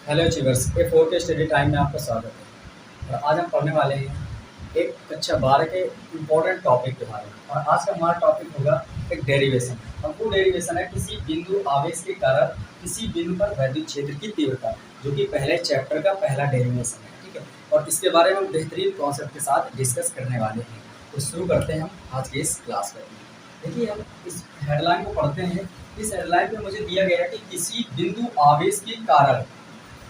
Hello achievers, A4 के study time में आपका स्वागत है। और आज हम पढ़ने वाले हैं एक कक्षा 12 के इम्पोर्टेंट टॉपिक के बारे में। और आज का हमारा टॉपिक होगा एक डेरिवेशन। और वो डेरिवेशन है किसी बिंदु आवेश के कारण किसी बिंदु पर वैद्युत क्षेत्र की तीव्रता, जो कि पहले चैप्टर का पहला डेरिवेशन है। ठीक है, और इसके बारे में हम बेहतरीन कॉन्सेप्ट के साथ डिस्कस करने वाले हैं। तो शुरू करते हैं हम आज के इस क्लास को। देखिए, हम इस हेडलाइन को पढ़ते हैं। इस हेडलाइन में मुझे दिया गया है कि किसी बिंदु आवेश के कारण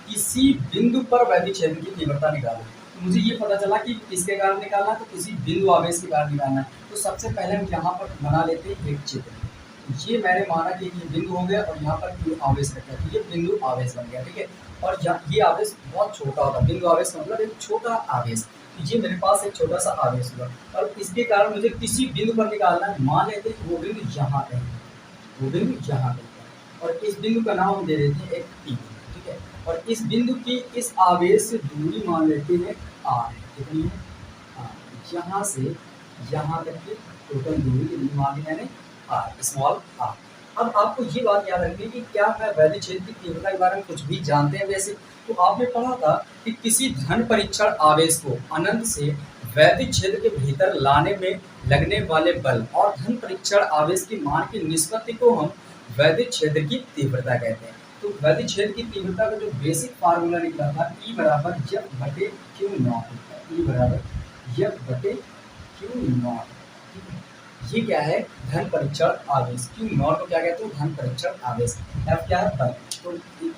किसी बिंदु पर वैद्युत क्षेत्र की तीव्रता निकालो। तो मुझे ये पता चला कि किसके कारण निकालना है, तो किसी बिंदु आवेश के कारण निकालना है। तो सबसे पहले हम यहाँ पर बना लेते हैं एक चित्र। तो ये मैंने माना कि ये बिंदु हो गया और यहाँ पर क्यू आवेश रखा है, तो ये बिंदु आवेश बन गया। ठीक है, और ये आवेश बहुत छोटा होता है। बिंदु आवेश का मतलब एक छोटा आवेश। तो ये मेरे पास एक छोटा सा आवेश हुआ और इसके कारण मुझे किसी बिंदु पर निकालना है। मान लेते हैं वो बिंदु यहाँ पे है, वो बिंदु यहाँ पे है, और इस बिंदु का नाम हम दे देते हैं एक पी। ठीक है, और इस बिंदु की इस आवेश से दूरी मान लेते हैं आर। कितनी है? यहाँ से यहाँ तक की टोटल दूरी कितनी मानी मैंने? R, small R. अब आपको ये बात याद रखनी है कि क्या मैं वैद्युत क्षेत्र की तीव्रता के बारे में कुछ भी जानते हैं वैसे? तो आपने पढ़ा था कि किसी धन परीक्षण आवेश को अनंत से वैद्युत क्षेत्र के भीतर लाने में लगने वाले बल और धन परीक्षण आवेश की मान की निष्पत्ति को हम वैद्युत क्षेत्र की तीव्रता कहते हैं। तो वैद्युत क्षेत्र की तीव्रता का जो बेसिक फार्मूला निकला था E बराबर F बटे क्यू नॉट। E बराबर F बटे क्यू नॉट। ये क्या है? धन परीक्षण आवेश। क्यू नॉट को क्या कहते हैं? धन परीक्षण आवेश। F क्या है? बल। तो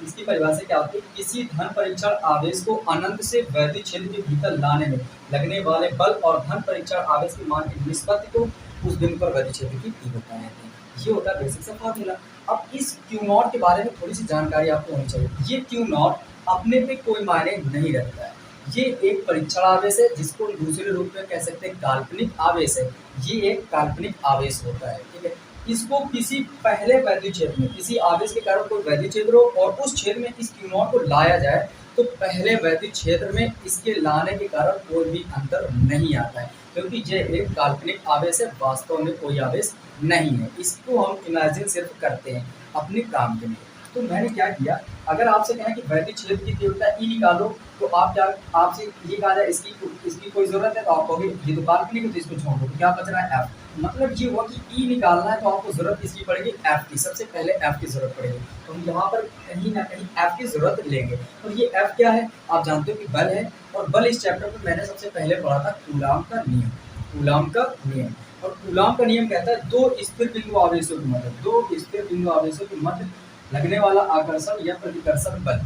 इसकी परिभाषा क्या होती है? किसी धन परीक्षण आवेश को अनंत से वैद्युत क्षेत्र के भीतर लाने में लगने वाले बल और धन परीक्षण आवेश की मान की निष्पत्ति को उस बिंदु पर वैद्युत क्षेत्र की तीव्रता कहते हैं। ये होता है बेसिक सा फार्मूला। अब इस क्यू नॉट के बारे में थोड़ी सी जानकारी आपको होनी चाहिए। ये क्यू नॉट अपने पे कोई मायने नहीं रखता है। ये एक परीक्षण आवेश है, जिसको दूसरे रूप में कह सकते हैं काल्पनिक आवेश है। ये एक काल्पनिक आवेश होता है। ठीक है, इसको किसी पहले वैद्युत क्षेत्र में किसी आवेश के कारण कोई वैद्युत क्षेत्र हो और उस क्षेत्र में इस क्यू नॉट को लाया जाए, तो पहले वैद्युत क्षेत्र में इसके लाने के कारण कोई भी अंतर नहीं आता है, क्योंकि ये एक काल्पनिक आवेश है, वास्तव में कोई आवेश नहीं है। इसको हम इमेजिन सिर्फ करते हैं अपने काम के लिए। तो मैंने क्या किया, अगर आपसे कहें कि वैद्युत क्षेत्र की तीव्रता E निकालो, तो आप क्या, आपसे ये कहा जाए इसकी कोई जरूरत है, तो आप कहोगे ये तो काल्पनिक है, तो इसको छोड़ दो। तो क्या बच रहा है? F। मतलब ये हुआ कि E निकालना है तो आपको जरूरत किसकी पड़ेगी? F की। सबसे पहले F की जरूरत पड़ेगी। तो हम यहाँ पर कहीं ना कहीं F की जरूरत लेंगे। और ये F क्या है? आप जानते हो कि बल है, और बल इस चैप्टर में मैंने सबसे पहले पढ़ा था कूलाम का नियम। कूलाम का नियम, और कूलाम का नियम कहता है दो स्थिर बिंदु आवेशों के मध्य, दो स्थिर बिंदु आवेशों के मध्य लगने वाला आकर्षण या प्रतिकर्षण बल,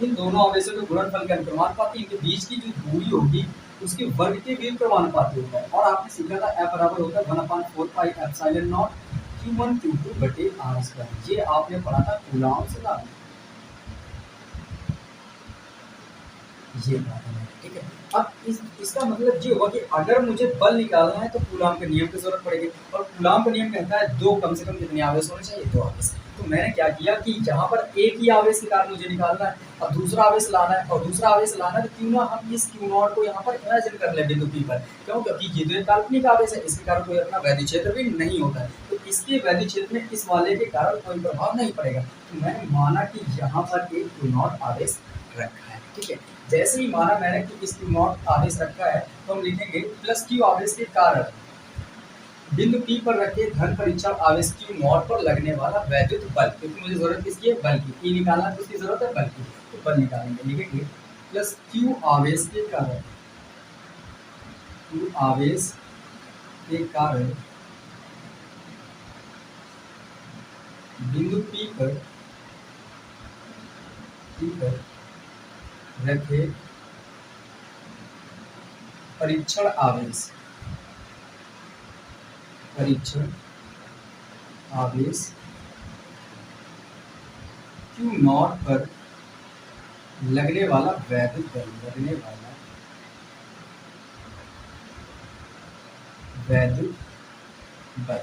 इन दोनों आवेशों के गुणनफल के अनुक्रमानुपाती, इनके बीच की जो दूरी होगी उसके वर्ग के भी अनुक्रमानुपाती होता है। और आपने सीखा था F बराबर होता है 1/4 pi epsilon not Q1 Q2 बटे R स्क्वायर। ये आपने पढ़ा था कूलाम से लागू। ये बात है। ठीक है, अब इसका मतलब ये होगा कि अगर मुझे बल निकालना है तो कूलाम के नियम की जरूरत पड़ेगी। और कूलाम का नियम कहता है दो, कम से कम कितने आवेश होने चाहिए? दो आवेश। तो मैंने क्या किया कि जहाँ पर एक ही आवेश के कारण मुझे निकालना है, अब दूसरा आवेश लाना है, और दूसरा आवेश लाना है, तो क्यों ना हम इस क्यू नॉट को यहाँ पर इमेजिन कर ले बिंदु P पर। क्यों? क्योंकि ये तो एक काल्पनिक आवेश है, इसके कारण कोई अपना वैद्युत क्षेत्र भी नहीं होता है, तो इसके वैद्युत क्षेत्र में इस वाले के कारण कोई प्रभाव नहीं पड़ेगा। तो मैंने माना कि यहाँ पर एक क्यू नॉट आवेश रखा है। ठीक है, जैसे ही माना मैंने कि इस क्यू नॉट आवेश रखा है, तो हम लिखेंगे प्लस क्यू आवेश के कारण बिंदु P पर रखे धन परीक्षण आवेश क्यू नॉट पर लगने वाला वैद्युत बल, क्योंकि मुझे जरूरत किसकी है? बल की। E निकालना तो उसकी जरूरत है बल की, तो बल निकालेंगे। लिखेंगे प्लस क्यू आवेश के कारण, क्यू आवेश के कारण बिंदु P पर रखे परीक्षण आवेश क्यू नॉट पर लगने वाला वैद्युत बल।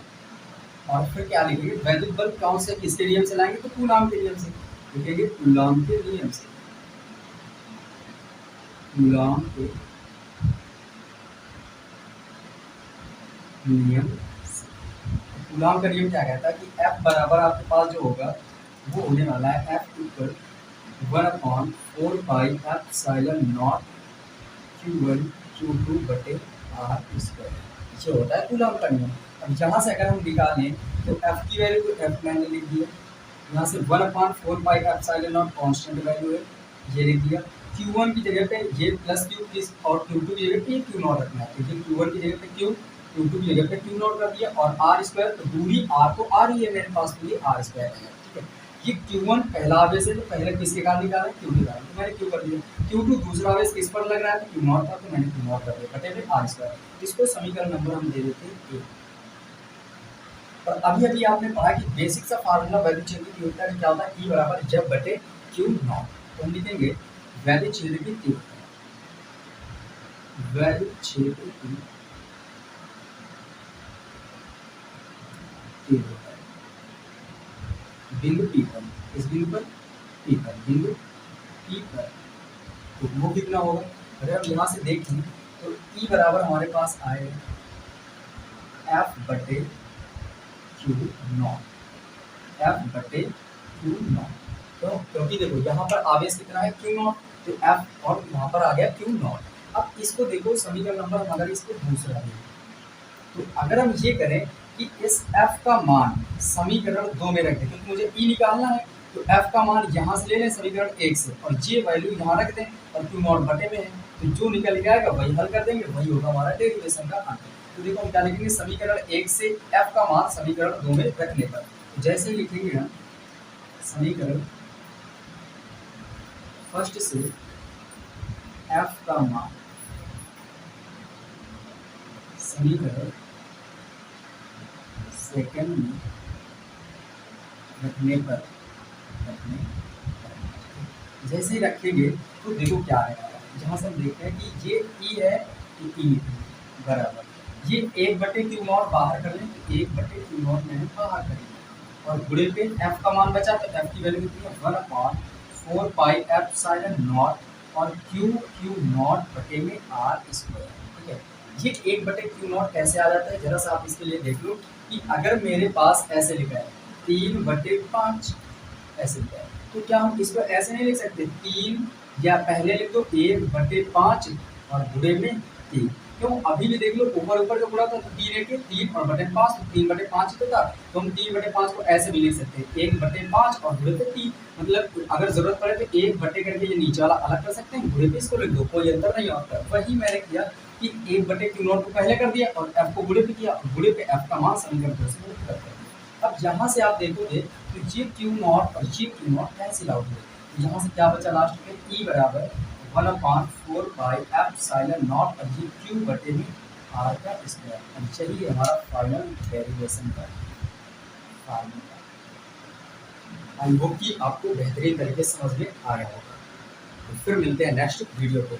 और फिर क्या लिखेंगे? वैद्युत बल कौन से, किसके नियम से लाएंगे? तो कूलाम के नियम से। लिखेंगे कूलाम के नियम से। कूलाम के नियम। कूलाम का नियम क्या कहता है कि F बराबर आपके पास जो होगा वो होने वाला है F equal 1/4 pi epsilon not Q1 Q2 बटे आर स्क्वायर, ये होता है कूलम का नियम। अब यहाँ से अगर हम निकालें तो एफ की वैल्यू को एफ मैंने लिख दिया, यहाँ से 1/4 pi epsilon not constant value है, ये लिख दिया। Q1 की जगह पे ये प्लस क्यू और Q2 की जगह पे ये Q0 रखना है, तो ये Q1 की जगह पे Q, Q2 की जगह पे Q0 कर दिया, और आर स्क्वायर, तो दूरी आर तो आर ही है मेरे पास, तो ये आर स्क्वायर है, ठीक है। ये Q1 पहला आवेश है, तो पहले किसके कारण निकाला है, Q के कारण, तो मैंने Q कर दिया। Q2 दूसरा आवेश किस पर लग रहा है, तो Q0 था, तो मैंने Q0 कर दिया, बटे में आर स्क्वायर। इसको समीकरण नंबर हम दे देते हैं 1। और अभी अभी आपने पढ़ा कि बेसिक सा फार्मूला वैल्यू क्षेत्र की तीव्रता का क्या होता है, E बराबर जब बटे Q0। तो हम लिखेंगे वैल्यू क्षेत्र की तीव्रता, वैल्यू क्षेत्र की तीव्रता बिंदु P पर, इस बिंदु पर P पर, बिंदु P पर, तो वो कितना होगा, अगर हम यहाँ से देखें तो E बराबर हमारे पास आएगा F बटे Q0, F बटे Q0। तो क्योंकि देखो यहाँ पर आवेश कितना है Q0, तो F, और यहाँ पर आ गया Q0। अब इसको देखो समीकरण नंबर, अगर इसको दूसरा दें तो अगर हम ये करें कि इस f का मान समीकरण 2 में रख दें, क्योंकि मुझे E निकालना है, तो f का मान यहाँ से ले लें समीकरण 1 से, और ये वैल्यू यहाँ रख दें, और Q0 बटे में है, तो जो निकल के आएगा वही हल कर देंगे, वही होगा हमारा डेरिवेशन का आंसर। तो देखो हम क्या लिखेंगे, समीकरण 1 से f का मान समीकरण 2 में रखने पर, तो जैसे ही लिखेंगे हम समीकरण फर्स्ट से f का मान समीकरण सेकंड में रखने पर, जैसे ही रखेंगे तो देखो क्या आएगा, जहाँ से हम देखते हैं कि ये E है, तो E बराबर, ये 1/Q0 बाहर कर लें, तो 1/Q0 मैंने बाहर कर लिया, और गुणे पे F का मान बचा, तो F की वैल्यू कितनी है 1/4 पाई एप्सिलॉन नॉट, और Q0 बटे में आर स्क्वायर, ठीक है। ये 1/Q0 कैसे आ जाता है, जरा सा आप इसके लिए देख लो कि अगर मेरे पास ऐसे लिखा है 3/5 ऐसे लिखा है, तो क्या हम इसको ऐसे नहीं लिख सकते, 3, या पहले लिख दो 1/5 और गुणे में 3, क्यों, अभी भी देख लो ऊपर ऊपर जो गुणा था, तो 3 और बटे 5, तो 3/5 ही तो था, तो हम 3/5 को ऐसे भी लिख सकते हैं 1/5 और गुणे पे 3, मतलब अगर जरूरत पड़े तो 1 बटे करके ये नीचे वाला अलग कर सकते हैं, गुणे पे इसको लिख दो, कोई अंतर नहीं होता। वही मैंने किया कि 1/Q0 को पहले कर दिया और F को गुणे पे किया, और गुणे पे F का मान समीकरण 2 से कर दिया। अब यहाँ से आप देखोगे तो ये Q0 और ये Q0 कैंसिल आउट हुए, तो यहाँ से क्या बचा लास्ट में, E बराबर 1/4 पाई एप्सिलॉन नॉट, और ये Q बटे में R का स्क्वायर, और चलिए हमारा फाइनल डेरिवेशन का फार्मूला। आई होप कि आपको बेहतरीन तरीके से समझ में आया होगा। तो फिर मिलते हैं नेक्स्ट वीडियो पे।